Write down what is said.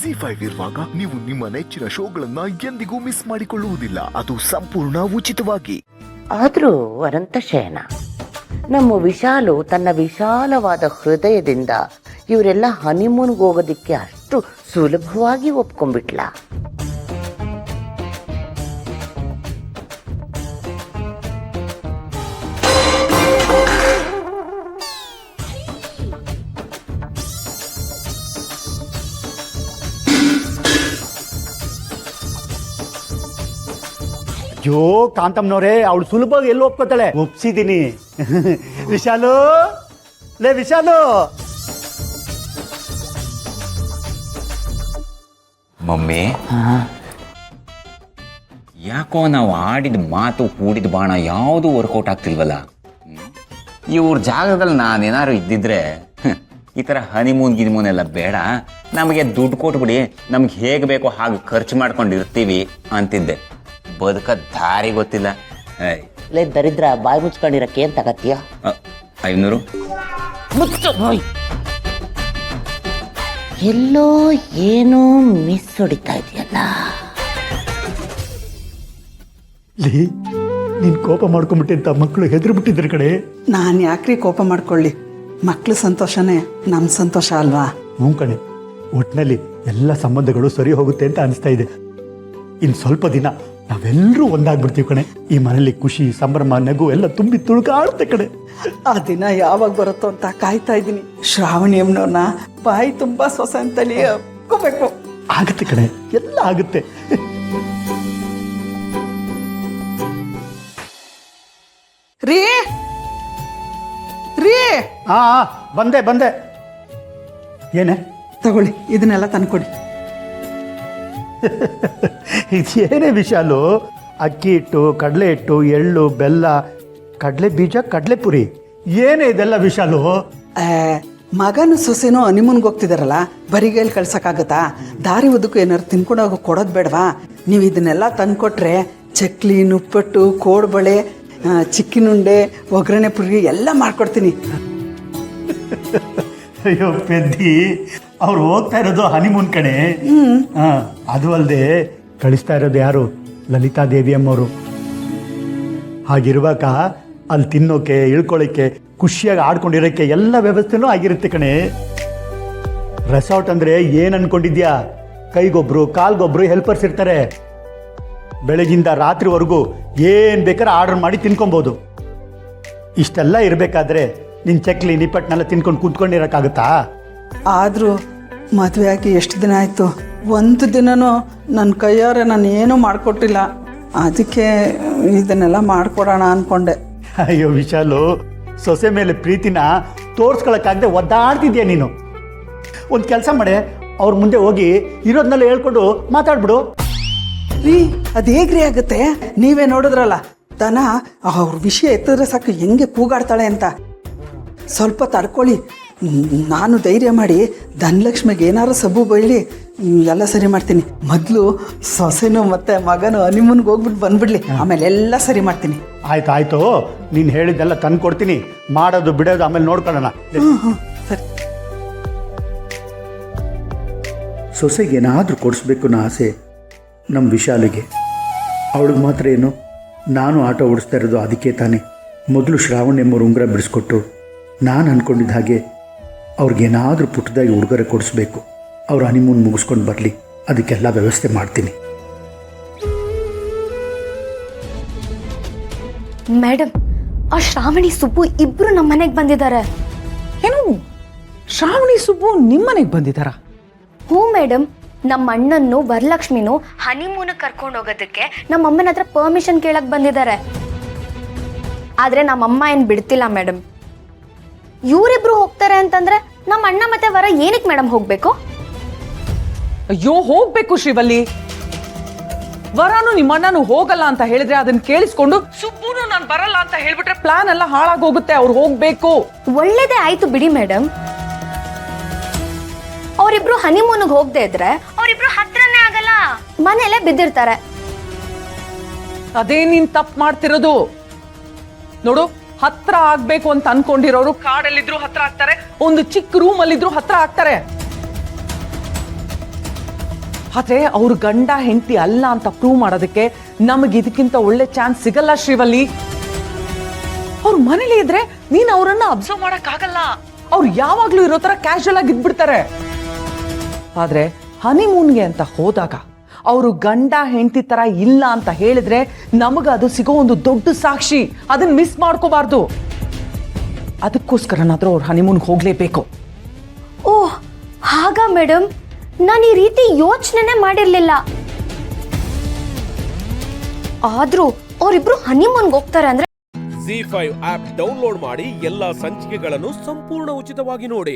ZEE5 ಇರುವಾಗ ನೀವು ನಿಮ್ಮ ನೆಚ್ಚಿನ ಶೋಗಳನ್ನ ಎಂದಿಗೂ ಮಿಸ್ ಮಾಡಿಕೊಳ್ಳುವುದಿಲ್ಲ. ಅದು ಸಂಪೂರ್ಣ ಉಚಿತವಾಗಿ. ಆದರೂ ಅನಂತಶಯನ, ನಮ್ಮ ವಿಶಾಲು ತನ್ನ ವಿಶಾಲವಾದ ಹೃದಯದಿಂದ ಇವರೆಲ್ಲ ಹನಿಮೂನ್ಗೆ ಹೋಗೋದಕ್ಕೆ ಅಷ್ಟು ಸುಲಭವಾಗಿ ಒಪ್ಕೊಂಡ್ಬಿಟ್ಲ. ಅಯ್ಯೋ ಕಾಂತಮ್ಮನವ್ರೆ, ಅವಳು ಸುಲಭವಾಗಿ ಎಲ್ಲಿ ಒಪ್ಕೋತಾಳೆ? ಒಪ್ಸಿದ್ದೀನಿ. ವಿಶಾಲು, ಲೇ ವಿಶಾಲು. ಮಮ್ಮಿ, ಯಾಕೋ ನಾವು ಆಡಿದ ಮಾತು ಹೂಡಿದ ಬಾಣ ಯಾವುದು ವರ್ಕೌಟ್ ಆಗ್ತಿಲ್ವಲ್ಲ. ಇವ್ರ ಜಾಗದಲ್ಲಿ ನಾನೇನಾದ್ರು ಇದ್ದಿದ್ರೆ ಈ ಥರ ಹನಿಮೂನ್ ಗಿನಿಮೂನ್ ಎಲ್ಲ ಬೇಡ, ನಮಗೆ ದುಡ್ಡು ಕೊಟ್ಬಿಡಿ, ನಮ್ಗೆ ಹೇಗೆ ಬೇಕೋ ಹಾಗೆ ಖರ್ಚು ಮಾಡ್ಕೊಂಡಿರ್ತೀವಿ ಅಂತಿದ್ದೆ. ಬದುಕ ದಾರಿ ಗೊತ್ತಿಲ್ಲ. ಲೇ ದರಿದ್ರ, ಬಾಯಿ ಮುಚ್ಕೊಂಡಿರಕ್ಕೆ ಏನ್ ತಗತ್ತೀಯ? 500 ಎಲ್ಲೋ ಏನೋ ಮಿಸ್ ಹೊಡಿತಾ ಇದೆಯಲ್ಲ. ಲೇ, ನೀನ್ ಕೋಪ ಮಾಡ್ಕೊಂಡ್ಬಿಟ್ಟೆ ಅಂತ ಮಕ್ಕಳು ಹೆದರು ಬಿಟ್ಟಿದ್ರ ಕಡೆ. ನಾನು ಯಾಕ್ರಿ ಕೋಪ ಮಾಡ್ಕೊಳ್ಳಿ? ಮಕ್ಳ ಸಂತೋಷನೇ ನಮ್ಮ ಸಂತೋಷ ಅಲ್ವಾ? ಹ್ಞೂ ಕಣೆ, ಒಟ್ಟಿನಲ್ಲಿ ಎಲ್ಲ ಸಂಬಂಧಗಳು ಸರಿ ಹೋಗುತ್ತೆ ಅಂತ ಅನಿಸ್ತಾ ಇದೆ. ಇನ್ನು ಸ್ವಲ್ಪ ದಿನ ನಾವೆಲ್ಲರೂ ಒಂದಾಗ್ಬಿಡ್ತೀವಿ ಕಣೆ. ಈ ಮನೇಲಿ ಖುಷಿ, ಸಂಭ್ರಮ, ನಗು ಎಲ್ಲ ತುಂಬಿ ತುಳುಕಾಡುತ್ತೆ ಕಣೆ. ಆ ದಿನ ಯಾವಾಗ ಬರುತ್ತೋ ಅಂತ ಕಾಯ್ತಾ ಇದ್ದೀನಿ. ಶ್ರಾವಣಿ ಅಮ್ಮನವ್ರನ್ನ ಬಾಯಿ ತುಂಬಾ ಸೊಸೆ ಅಂತಲಿ ಒಪ್ಕೋಬೇಕು. ಆಗುತ್ತೆ ಕಣೆ, ಎಲ್ಲ ಆಗುತ್ತೆ. ರೀ ರೀ, ಹಾ ಬಂದೆ. ಏನೇ? ತಗೊಳ್ಳಿ, ಇದನ್ನೆಲ್ಲ ತಂದ್ಕೊಡಿ. ಇದೇನೇ ವಿಶಾಲು? ಅಕ್ಕಿ ಹಿಟ್ಟು, ಕಡಲೆ ಹಿಟ್ಟು, ಎಳ್ಳು, ಬೆಲ್ಲ, ಕಡಲೆ ಬೀಜ, ಕಡಲೆ ಪುರಿ, ಏನೇ ಇದೆಲ್ಲ ವಿಶಾಲು? ಮಗನು ಸೊಸೆನೋ ಹನಿಮೂನ್ಗೆ ಹೋಗ್ತಿದಾರಲ್ಲ, ಬರಿಗೈಲಿ ಕಳ್ಸಕ್ಕಾಗತ್ತಾ? ದಾರಿ ಉದ್ದಕ್ಕೂ ಏನಾರು ತಿನ್ಕೊಂಡೋಗಿ ಕೊಡೋದು ಬೇಡವಾ? ನೀವು ಇದನ್ನೆಲ್ಲ ತಂದ್ಕೊಟ್ರೆ ಚಕ್ಲಿ, ನುಪ್ಪಟ್ಟು, ಕೋಡ್ಬಳೆ, ಚಿಕ್ಕಿನುಂಡೆ, ಒಗ್ಗರಣೆ ಪುರಿ ಎಲ್ಲ ಮಾಡ್ಕೊಡ್ತೀನಿ. ಅಯ್ಯೋ ಪೆದ್ದಿ, ಅವ್ರು ಹೋಗ್ತಾ ಇರೋದು ಹನಿಮೂನ್ ಕಣೆ. ಅದು ಅಲ್ಲದೆ ಕಳಿಸ್ತಾ ಇರೋದು ಯಾರು? ಲಲಿತಾ ದೇವಿ ಅಮ್ಮವರು. ಹಾಗಿರುವಾಗ ಅಲ್ಲಿ ತಿನ್ನೋಕೆ, ಇಳ್ಕೊಳ್ಳೋಕೆ, ಖುಷಿಯಾಗಿ ಆಡ್ಕೊಂಡಿರೋಕ್ಕೆ ಎಲ್ಲ ವ್ಯವಸ್ಥೆನೂ ಆಗಿರುತ್ತೆ ಕಣೆ. ರೆಸಾರ್ಟ್ ಅಂದರೆ ಏನು ಅನ್ಕೊಂಡಿದ್ಯಾ? ಕೈಗೊಬ್ರು, ಕಾಲ್ಗೊಬ್ರು ಹೆಲ್ಪರ್ಸ್ ಇರ್ತಾರೆ. ಬೆಳಗಿಂದ ರಾತ್ರಿವರೆಗೂ ಏನು ಬೇಕಾದ್ರೆ ಆರ್ಡರ್ ಮಾಡಿ ತಿನ್ಕೊಬೋದು. ಇಷ್ಟೆಲ್ಲ ಇರಬೇಕಾದ್ರೆ ನಿನ್ನ ಚಕ್ಲಿ, ನಿಪ್ಪಟ್ಟನೆಲ್ಲ ತಿನ್ಕೊಂಡು ಕೂತ್ಕೊಂಡಿರೋಕ್ಕಾಗುತ್ತಾ? ಆದರೂ ಮದುವೆ ಆಗಿ ಎಷ್ಟು ದಿನ ಆಯಿತು, ಒಂದು ದಿನನೂ ನನ್ನ ಕೈಯಾರೆ ನಾನು ಏನೂ ಮಾಡಿಕೊಟ್ಟಿಲ್ಲ. ಅದಕ್ಕೆ ಇದನ್ನೆಲ್ಲ ಮಾಡಿಕೊಡೋಣ ಅಂದ್ಕೊಂಡೆ. ಅಯ್ಯೋ ವಿಶಾಲು, ಸೊಸೆ ಮೇಲೆ ಪ್ರೀತಿನ ತೋರ್ಸ್ಕೊಳಕ್ಕಾಗದೆ ಒದ್ದಾಡ್ತಿದ್ಯಾ ನೀನು. ಒಂದು ಕೆಲಸ ಮಾಡೆ, ಅವ್ರ ಮುಂದೆ ಹೋಗಿ ಇರೋದನ್ನೆಲ್ಲ ಹೇಳ್ಕೊಂಡು ಮಾತಾಡ್ಬಿಡು. ರೀ, ಅದು ಹೇಗ್ರಿ ಆಗುತ್ತೆ? ನೀವೇ ನೋಡಿದ್ರಲ್ಲ, ದನ ಅವ್ರ ವಿಷಯ ಎತ್ತಿದ್ರೆ ಸಾಕು ಹೆಂಗೆ ಕೂಗಾಡ್ತಾಳೆ ಅಂತ. ಸ್ವಲ್ಪ ತಡ್ಕೊಳ್ಳಿ, ನಾನು ಧೈರ್ಯ ಮಾಡಿ ಧನಲಕ್ಷ್ಮಿಗೆ ಏನಾರು ಸಬ್ಬು ಬೈಲಿ ಎಲ್ಲ ಸರಿ ಮಾಡ್ತೀನಿ. ಮೊದಲು ಸೊಸೆನು ಮತ್ತು ಮಗನು ಹನಿಮೂನ್ಗೆ ಹೋಗ್ಬಿಟ್ಟು ಬಂದ್ಬಿಡ್ಲಿ, ಆಮೇಲೆ ಎಲ್ಲ ಸರಿ ಮಾಡ್ತೀನಿ. ಆಯ್ತು, ನೀನು ಹೇಳಿದ್ದೆಲ್ಲ ತಂದು ಕೊಡ್ತೀನಿ. ಮಾಡೋದು ಬಿಡೋದು ಆಮೇಲೆ ನೋಡ್ಕೊಳ್ಳೋಣ. ಸರಿ. ಸೊಸೆಗೆ ಏನಾದರೂ ಕೊಡಿಸ್ಬೇಕು ಅನ್ನೋ ಆಸೆ ನಮ್ಮ ವಿಶಾಲಿಗೆ. ಅವಳಿಗೆ ಮಾತ್ರ ಏನು, ನಾನು ಆಟೋ ಓಡಿಸ್ತಾ ಇರೋದು ಅದಕ್ಕೆ ತಾನೆ. ಮೊದಲು ಶ್ರಾವಣಿ ಎಂಬರು ಉಂಗುರ ಬಿಡಿಸ್ಕೊಟ್ಟು ನಾನು ಅಂದ್ಕೊಂಡಿದ್ದ ಹಾಗೆ ಅವ್ರಿಗೇನಾದರೂ ಪುಟ್ಟದಾಗಿ ಉಡುಗೊರೆ ಕೊಡಿಸ್ಬೇಕು. ಅವ್ರು ಹನಿಮೂನ್ ಮುಗಿಸ್ಕೊಂಡು ಬರಲಿ, ಅದಕ್ಕೆಲ್ಲ ವ್ಯವಸ್ಥೆ ಮಾಡ್ತೀನಿ. ಮೇಡಮ್, ಆ ಶ್ರಾವಣಿ ಸುಬ್ಬು ಇಬ್ರು ನಮ್ಮ ಮನೆಗೆ ಬಂದಿದ್ದಾರೆ. ಏನು, ಶ್ರಾವಣಿ ಸುಬ್ಬು ನಿಮ್ಮ ಮನೆಗೆ ಬಂದಿದ್ದಾರ? ಹ್ಞೂ ಮೇಡಮ್, ನಮ್ಮ ಅಣ್ಣನ್ನು ವರಲಕ್ಷ್ಮಿನು ಹನಿಮೂನ್ ಕರ್ಕೊಂಡು ಹೋಗೋದಕ್ಕೆ ನಮ್ಮ ಅಮ್ಮನ ಹತ್ರ ಪರ್ಮಿಷನ್ ಕೇಳಕ್ ಬಂದಿದ್ದಾರೆ. ಆದ್ರೆ ನಮ್ಮಮ್ಮ ಏನ್ ಬಿಡ್ತಿಲ್ಲ ಮೇಡಮ್. ಇವರಿಬ್ರು ಹೋಗ್ತಾರೆ ಅಂತಂದ್ರೆ ನಮ್ಮ ಅಣ್ಣ ಮತ್ತೆ ವರ ಏನಕ್ಕೆ ಮೇಡಮ್ ಹೋಗ್ಬೇಕು? ಅಯ್ಯೋ, ಹೋಗ್ಬೇಕು ಶ್ರೀವಲ್ಲಿ. ವರಾನು ನಿಮ್ಮ ಅಣ್ಣನು ಹೋಗಲ್ಲ ಅಂತ ಹೇಳಿದ್ರೆ ಅದನ್ನ ಕೇಳಿಸ್ಕೊಂಡು ಸುಬ್ಬುನು ನಾನು ಬರಲ್ಲ ಅಂತ ಹೇಳ್ಬಿಟ್ರೆ ಪ್ಲಾನ್ ಎಲ್ಲ ಹಾಳಾಗೋಗುತ್ತೆ. ಅವ್ರು ಹೋಗ್ಬೇಕು. ಒಳ್ಳೇದೇ ಆಯ್ತು ಬಿಡಿ ಮೇಡಮ್. ಅವರಿಬ್ರು ಹನಿಮೂನ್ಗೆ ಹೋಗದೆ ಇದ್ರೆ ಅವರಿಬ್ರು ಹತ್ರನೇ ಆಗಲ್ಲ, ಮನೇಲೆ ಬಿದ್ದಿರ್ತಾರೆ. ಅದೇ ನೀನ್ ತಪ್ಪು ಮಾಡ್ತಿರೋದು. ನೋಡು, ಹತ್ರ ಆಗ್ಬೇಕು ಅಂತ ಅನ್ಕೊಂಡಿರೋರು ಕಾಡಲ್ಲಿದ್ರು ಹತ್ರ ಆಗ್ತಾರೆ, ಒಂದು ಚಿಕ್ಕ ರೂಮ್ ಅಲ್ಲಿದ್ರು ಹತ್ರ ಆಗ್ತಾರೆ. ಆದ್ರೆ ಅವ್ರ ಗಂಡ ಹೆಂಡತಿ ಅಲ್ಲ ಅಂತ ಪ್ರೂವ್ ಮಾಡೋದಕ್ಕೆ ನಮಗೆ ಇದಕ್ಕಿಂತ ಒಳ್ಳೆ ಚಾನ್ಸ್ ಸಿಗಲ್ಲ ಶ್ರೀವಲ್ಲಿ. ಅವ್ರ ಮನೇಲಿ ಇದ್ರೆ ನೀನ್ ಅವರನ್ನ ಅಬ್ಸರ್ವ್ ಮಾಡಕ್ ಆಗಲ್ಲ. ಅವ್ರು ಯಾವಾಗ್ಲೂ ಇರೋ ತರ ಕ್ಯಾಶುಯಲ್ ಆಗಿ ಇದ್ಬಿಡ್ತಾರೆ. ಆದ್ರೆ ಹನಿಮೂನ್ಗೆ ಅಂತ ಹೋದಾಗ ಅವರು ಗಂಡ ಹೆಂಡತಿ ತರ ಇಲ್ಲ ಅಂತ ಹೇಳಿದ್ರೆ ನಮಗ ಅದು ಸಿಗೋ ಒಂದು ದೊಡ್ಡ ಸಾಕ್ಷಿ. ಅದನ್ನ ಮಿಸ್ ಮಾಡ್ಕೋಬಾರ್ದು. ಅದಕ್ಕೋಸ್ಕರನಾದ್ರೂ ಅವ್ರು ಹನಿಮೂನ್ಗೆ ಹೋಗ್ಲೇಬೇಕು. ಓಹ್ ಹಾಗ ಮೇಡಮ್, ನಾನು ಈ ರೀತಿ ಯೋಚನೆ ಮಾಡಿರ್ಲಿಲ್ಲ. ಆದ್ರೂ ಅವರಿಬ್ರು ಹನಿಮೂನ್ಗೆ ಹೋಗ್ತಾರೆ ಅಂದ್ರೆ ZEE5 ಆಪ್ ಡೌನ್ಲೋಡ್ ಮಾಡಿ ಎಲ್ಲಾ ಸಂಚಿಕೆಗಳನ್ನು ಸಂಪೂರ್ಣ ಉಚಿತವಾಗಿ ನೋಡಿ.